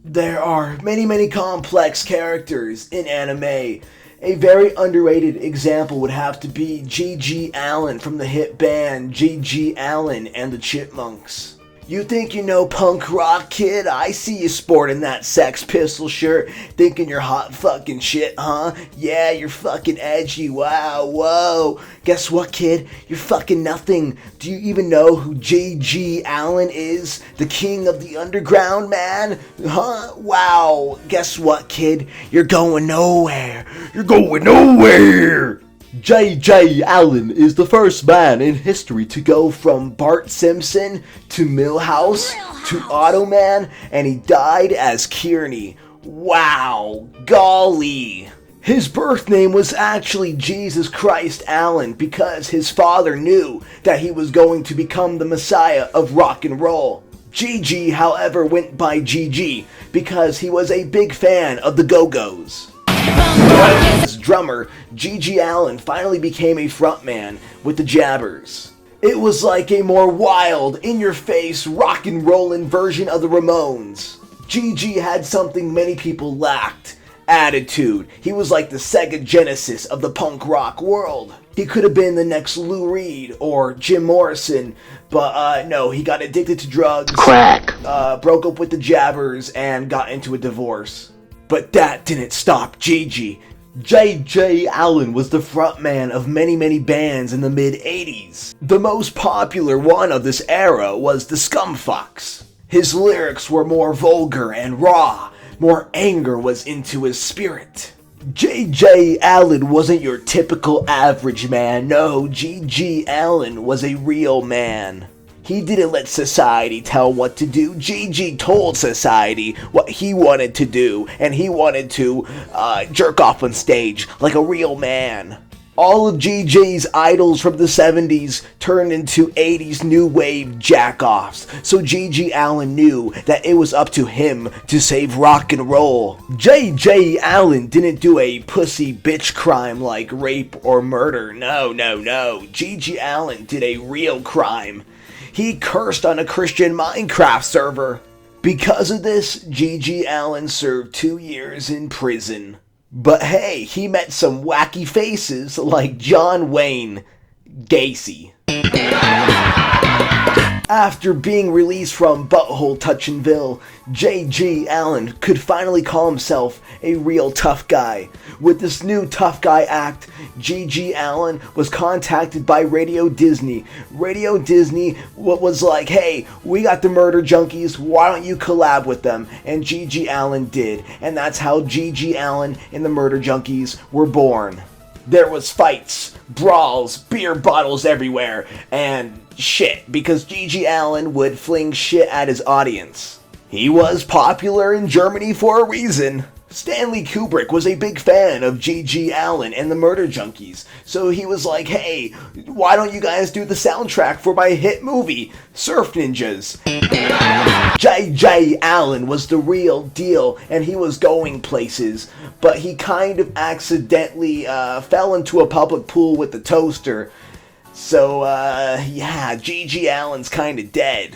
There are many complex characters in anime. A very underrated example would have to be G.G. Allin from the hit band G.G. Allin and the Chipmunks. You think you know punk rock, kid? I see you sporting that Sex Pistol shirt, thinking you're hot fucking shit, huh? Yeah, you're fucking edgy, wow, whoa. Guess what, kid? You're fucking nothing. Do you even know who G.G. Allin is? The king of the underground, man? Huh? Wow. Guess what, kid? You're going nowhere. You're going nowhere! J.J. Allin is the first man in history to go from Bart Simpson to Milhouse to Automan, and he died as Kearney. Wow, golly. His birth name was actually Jesus Christ Allin because his father knew that he was going to become the messiah of rock and roll. Gigi, however, went by GG because he was a big fan of the Go-Go's. As drummer, G.G. Allin finally became a frontman with the Jabbers. It was like a more wild, in-your-face, rock and rollin' version of the Ramones. G.G. had something many people lacked: attitude. He was like the Sega Genesis of the punk rock world. He could have been the next Lou Reed or Jim Morrison, but no, he got addicted to drugs, Crack. Broke up with the Jabbers, and got into a divorce. But that didn't stop Gigi. J.J. Allin was the frontman of many bands in the mid-80s. The most popular one of this era was the Scumfucks. His lyrics were more vulgar and raw. More anger was into his spirit. J.J. Allin wasn't your typical average man. No, G.G. Allin was a real man. He didn't let society tell what to do. Gigi told society what he wanted to do, and he wanted to jerk off on stage like a real man. All of Gigi's idols from the 70s turned into 80s new wave jack-offs, so G.G. Allin knew that it was up to him to save rock and roll. J.J. Allin didn't do a pussy bitch crime like rape or murder. No. G.G. Allin did a real crime. He cursed on a Christian Minecraft server. Because of this, G.G. Allin served 2 years in prison. But hey, he met some wacky faces like John Wayne Gacy. After being released from Butthole Touchin'ville, J.G. Allin could finally call himself a real tough guy. With this new tough guy act, G.G. Allin was contacted by Radio Disney. Radio Disney was like, hey, we got the Murder Junkies, why don't you collab with them? And G.G. Allin did, and that's how G.G. Allin and the Murder Junkies were born. There was fights, brawls, beer bottles everywhere, and shit, because G.G. Allin would fling shit at his audience. He was popular in Germany for a reason. Stanley Kubrick was a big fan of G.G. Allin and the Murder Junkies, so he was like, hey, why don't you guys do the soundtrack for my hit movie, Surf Ninjas? J.J. Allin was the real deal, and he was going places, but he kind of accidentally fell into a public pool with the toaster. So, yeah, G.G. Allin's kinda dead.